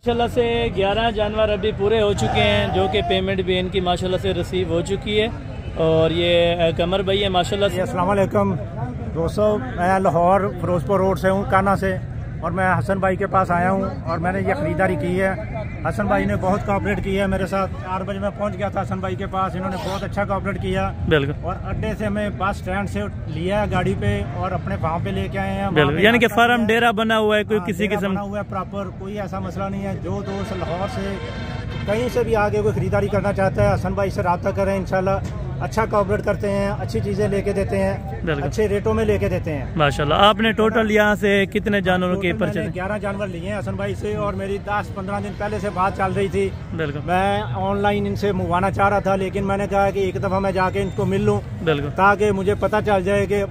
माशाल्लाह से 11 जानवर अभी पूरे हो चुके हैं, जो कि पेमेंट भी इनकी माशाल्लाह से रिसीव हो चुकी है। और ये कमर भाई है माशाल्लाह से। अस्सलाम वालेकुम दोस्तों, मैं लाहौर फिरोजपुर रोड से हूँ, काना से, और मैं हसन भाई के पास आया हूँ और मैंने ये ख़रीदारी की है। हसन भाई ने बहुत कोऑपरेट किया है मेरे साथ। 4 बजे मैं पहुँच गया था हसन भाई के पास, इन्होंने बहुत अच्छा कोऑपरेट किया। बिल्कुल। और अड्डे से हमें बस स्टैंड से लिया है गाड़ी पे और अपने वहाँ पे लेके आए हैं। बिल्कुल, यानी कि फार्म डेरा बना हुआ है, कोई किसी किस्म बना हुआ है प्रॉपर, कोई ऐसा मसला नहीं है। जो दोस्त लाहौर से कहीं से भी आगे कोई ख़रीदारी करना चाहता है, हसन भाई से रब्ता करें। इंशाल्लाह अच्छा कोऑपरेट करते हैं, अच्छी चीज़ें लेके देते हैं, अच्छे रेटों में लेके देते हैं माशाल्लाह। आपने टोटल यहाँ से कितने जानवरों के परचेज? 11 जानवर लिए हैं हसन भाई से, और मेरी 10-15 दिन पहले से बात चल रही थी। बिल्कुल। मैं ऑनलाइन इनसे मंगवाना चाह रहा था, लेकिन मैंने कहा कि एक दफ़ा मैं जाके इनको मिल लूँ, बिल्कुल, ताकि मुझे पता चल जाए कि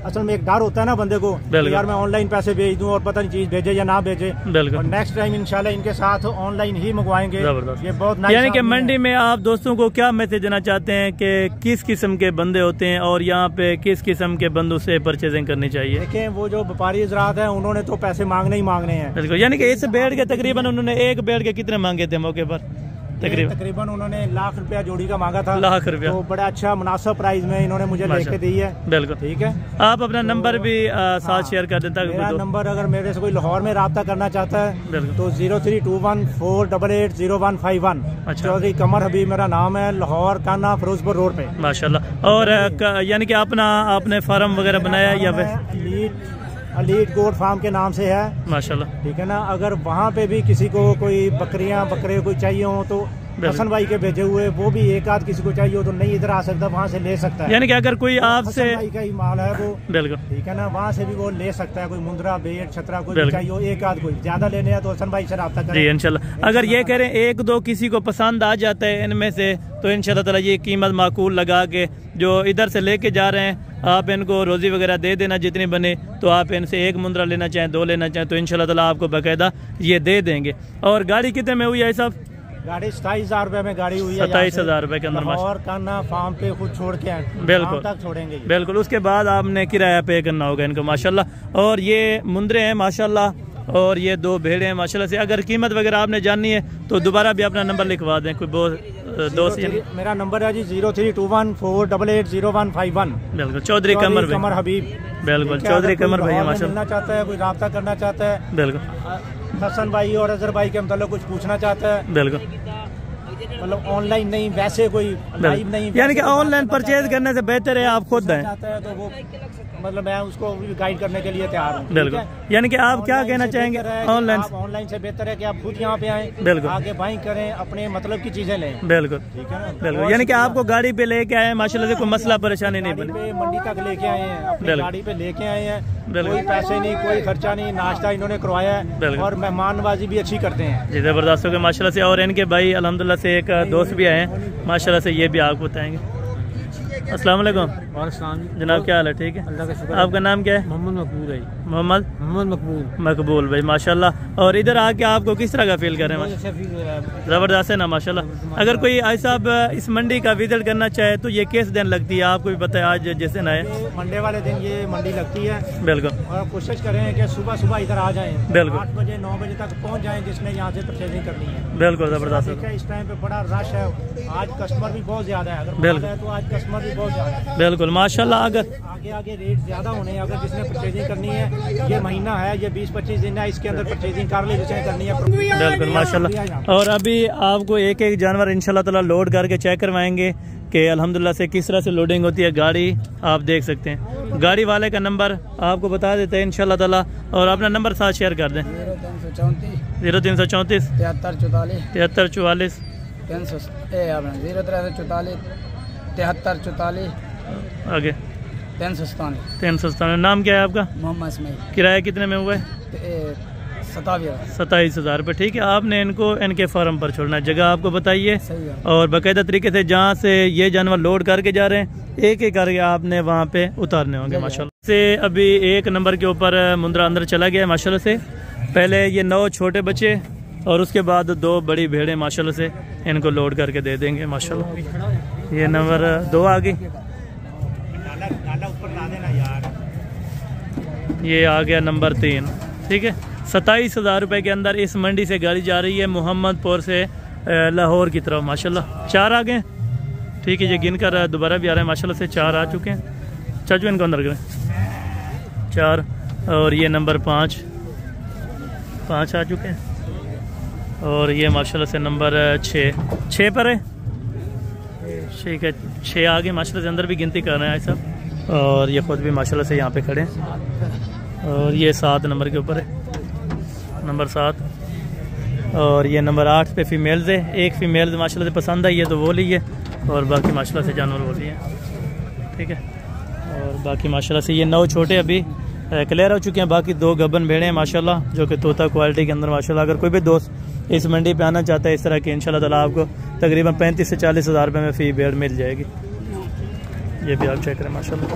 असल में एक डर होता है ना बंदे को, यार मैं ऑनलाइन पैसे भेज दूं और पता नहीं चीज भेजे या ना भेजे। बिल्कुल। नेक्स्ट टाइम इंशाल्लाह इनके साथ ऑनलाइन ही मंगवाएंगे। ये बहुत यानी कि मंडी में आप दोस्तों को क्या मैसेज देना चाहते हैं कि किस किस्म के बंदे होते हैं और यहाँ पे किस किस्म के बंदों से परचेजिंग करनी चाहिए? देखें, वो जो व्यापारी हजरात हैं उन्होंने तो पैसे मांगने ही मांगने हैं। बिल्कुल, यानी कि इस बेड के तकरीबन उन्होंने एक बेड के कितने मांगे थे मौके पर? तकरीबन उन्होंने लाख रुपया जोड़ी का मांगा था। लाख रुपया, तो बड़ा अच्छा मुनासिब प्राइस में इन्होंने मुझे लेके दी है। बिल्कुल, ठीक है। आप अपना नंबर भी साथ शेयर कर देता है। मेरा नंबर अगर मेरे से कोई लाहौर में रब्ता करना चाहता है तो 0321488151। चौधरी कमर हबीब मेरा नाम है, लाहौर काना फिरोजपुर रोड पे माशाल्लाह। और यानी कि आपने फार्म वगैरह बनाया या अलीट गोट फार्म के नाम से है माशाल्लाह। ठीक है ना। अगर वहाँ पे भी किसी को कोई बकरियाँ बकरे कोई चाहिए हो तो हसन भाई के भेजे हुए, वो भी एक आध किसी को चाहिए हो तो नहीं इधर आ सकता, वहाँ से ले सकता है। यानी कि अगर कोई आपसे हसन भाई का ही माल है वो। बिल्कुल, ठीक है ना, वहाँ से भी वो ले सकता है। कोई मुंद्रा बेट छतरा कोई चाहिए हो, एक आध कोई ज्यादा लेने हैं तो हसन भाई से रब्ता करें। जी इंशाल्लाह। अगर ये करें एक दो किसी को पसंद आ जाता है इनमें से, तो इंशाल्लाह ताला ये कीमत माकूल लगा के जो इधर से लेके जा रहे हैं आप इनको रोजी वगैरह दे देना जितनी बने। तो आप इनसे एक मुंद्रा लेना चाहें, 2 लेना चाहें तो इंशाल्लाह ताला आपको बाकायदा ये दे देंगे। और गाड़ी कितने में हुई है साहब? गाड़ी 27,000 रुपए में गाड़ी हुई है। 27,000 रुपए के अंदर और काना फार्म पे खुद छोड़ के आए, बिल्कुल तक छोड़ेंगे। बिल्कुल, उसके बाद आपने किराया पे करना होगा इनको माशाल्लाह। और ये मुंद्रे हैं माशाल्लाह, और ये 2 भेड़े हैं माशाल्लाह से। अगर कीमत वगैरह आपने जाननी है तो दोबारा भी अपना नंबर लिखवा दें। कोई दोस्त मेरा नंबर है जी 0321488151। बिल्कुल, चौधरी कमर हबीब। बिल्कुल, चौधरी कमर भैया माशाल्लाह। मिलना चाहता है, कोई रब्ता करना चाहता है, बिल्कुल, हसन भाई और अजहर भाई के मतलब कुछ पूछना चाहता है, बिल्कुल, मतलब ऑनलाइन नहीं वैसे कोई लाइव नहीं, यानी कि ऑनलाइन परचेज करने से बेहतर है आप खुद हैं, तो वो मतलब मैं उसको गाइड करने के लिए तैयार हूँ। बिल्कुल, यानी कि आप क्या कहना चाहेंगे? ऑनलाइन से बेहतर है कि आप खुद यहाँ पे आए, बिल्कुल, आगे बाइंग करें, अपने मतलब की चीजें लें। बिल्कुल, ठीक है ना। बिल्कुल, यानी कि आपको गाड़ी पे लेके आए माशाल्लाह से, कोई मसला परेशानी नहीं बनी। मंडी तक लेके आए हैं, अपनी गाड़ी पे लेके आए हैं, कोई पैसे नहीं, कोई खर्चा नहीं, नाश्ता इन्होंने करवाया है और मेहमान नवाजी भी अच्छी करते हैं जी, जबरदस्त हो गए माशाल्लाह से। और इनके भाई अल्हम्दुलिल्लाह से एक दोस्त भी आए हैं माशाल्लाह से, ये भी आपको बताएंगे। अस्सलाम वालेकुम जनाब, क्या हाल है? ठीक है, अल्लाह का शुक्र। आपका नाम क्या है? मोहम्मद मकबूल है। मोहम्मद मकबूल भाई माशाल्लाह। और इधर आके आपको किस तरह का फील कर रहे हैं? जबरदस्त है ना माशाल्लाह। अगर कोई ऐसा इस मंडी का विजिट करना चाहे तो ये किस दिन लगती है? आपको भी पता है आज जिस दिन आए मंडे वाले दिन ये मंडी लगती है। बिल्कुल, और कोशिश करें कि सुबह इधर आ जाएं। बिल्कुल, 8 बजे 9 बजे तक पहुंच जाएं जिसने यहाँ से परचेजिंग करनी है। बिल्कुल, जबरदस्त। इस टाइम पे बड़ा रश है, आज कस्टमर भी बहुत ज्यादा है। अगर तो आज कस्टमर भी बहुत ज्यादा है। बिल्कुल माशाल्लाह। अगर आगे रेट ज्यादा होने, अगर जिसने परचेजिंग करनी है, ये महीना है, ये 20-25 दिन है, इसके अंदर परचेजिंग कर ले जिसने करनी है। बिल्कुल माशाल्लाह। और अभी आपको एक एक जानवर इंशाल्लाह ताला लोड करके चेक करवाएंगे कि अल्हम्दुलिल्लाह से किस तरह से लोडिंग होती है गाड़ी। आप देख सकते हैं गाड़ी वाले का नंबर आपको बता देते हैं इंशाल्लाह ताला, और अपना नंबर साथ शेयर कर दें। 0334 7344 7344 आगे 397। नाम क्या है आपका? मोहम्मद इस्माइल। किराया कितने में हुआ है? 27,000 रुपये। ठीक है, आपने इनको इनके फार्म पर छोड़ना है, जगह आपको बताइए और बाकायदा तरीके से जहाँ से ये जानवर लोड करके जा रहे हैं एक एक करके आपने वहाँ पे उतारने होंगे माशाल्लाह से। अभी 1 नंबर के ऊपर मुंद्रा अंदर चला गया माशाल्लाह से। पहले ये 9 छोटे बच्चे और उसके बाद 2 बड़ी भेड़ें माशाल्लाह से इनको लोड करके दे देंगे माशाल्लाह। ये नंबर 2 आ गई, ये आ गया नंबर 3। ठीक है, 27,000 रुपये के अंदर इस मंडी से गाड़ी जा रही है मोहम्मदपुर से लाहौर की तरफ। माशाल्लाह 4 आ गए, ठीक है। ये गिन कर दोबारा भी आ रहे हैं माशाल्लाह से 4 आ चुके हैं। चाचू इनको अंदर करें, 4 और ये नंबर 5 आ चुके हैं। और ये माशाल्लाह से नंबर 6 पर है, ठीक है। 6 आ गए माशाल्लाह से, अंदर भी गिनती कर रहे हैं सब। और ये ख़ुद भी माशाल्लाह से यहाँ पे खड़े हैं। और ये 7 नंबर के ऊपर है, नंबर 7। और ये नंबर 8 पे फीमेल्स है। एक फीमेल माशाल्लाह से पसंद आई है तो वो ली है, और बाकी माशाल्लाह से जानवर वो लिए, ठीक है। और बाकी माशाल्लाह से ये 9 छोटे अभी क्लियर हो चुके हैं। बाकी 2 गबन भेड़े हैं माशाल्लाह, जो कि तोता क्वालिटी के अंदर माशाल्लाह। अगर कोई भी दोस्त इस मंडी पे आना चाहता है इस तरह की, इंशाल्लाह ताला आपको तकरीबन 35 से 40 हज़ार रुपये में फ़ी भेड़ मिल जाएगी। ये भी आप चेक करें माशाल्लाह।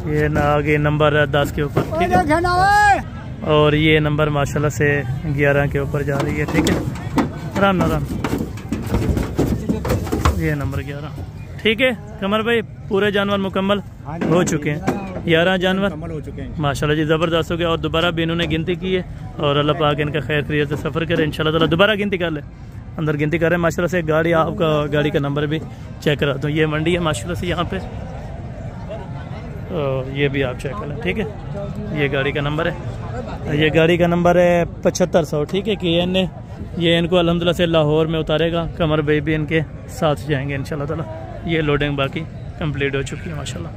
ये ना आगे नंबर 10 के ऊपर, ठीक है। और ये नंबर माशाल्लाह से 11 के ऊपर जा रही है, ठीक है। राम ना राम, ये नंबर 11, ठीक है। कमर भाई पूरे जानवर मुकम्मल हो चुके हैं, 11 जानवर हो चुके हैं माशाल्लाह जी, ज़बरदस्त हो गया। और दोबारा भी इन्होंने गिनती की है, और अल्लाह पाक इनका खैर खैरियत से सफ़र करे इंशाल्लाह ताला। दोबारा गिनती कर ले, अंदर गिनती कर रहे हैं माशाल्लाह से। गाड़ी आपका गाड़ी का नंबर भी चेक करा दूँ, ये मंडी है माशाल्लाह से यहाँ पे। और ये भी आप चेक कर लें, ठीक है। ये गाड़ी का नंबर है, ये गाड़ी का नंबर है 7500, ठीक है। कि ये इनको अल्हम्दुलिल्लाह से लाहौर में उतारेगा। कमर भाई भी इनके साथ जाएंगे इंशाल्लाह ताला। ये लोडिंग बाकी कंप्लीट हो चुकी है माशाल्लाह।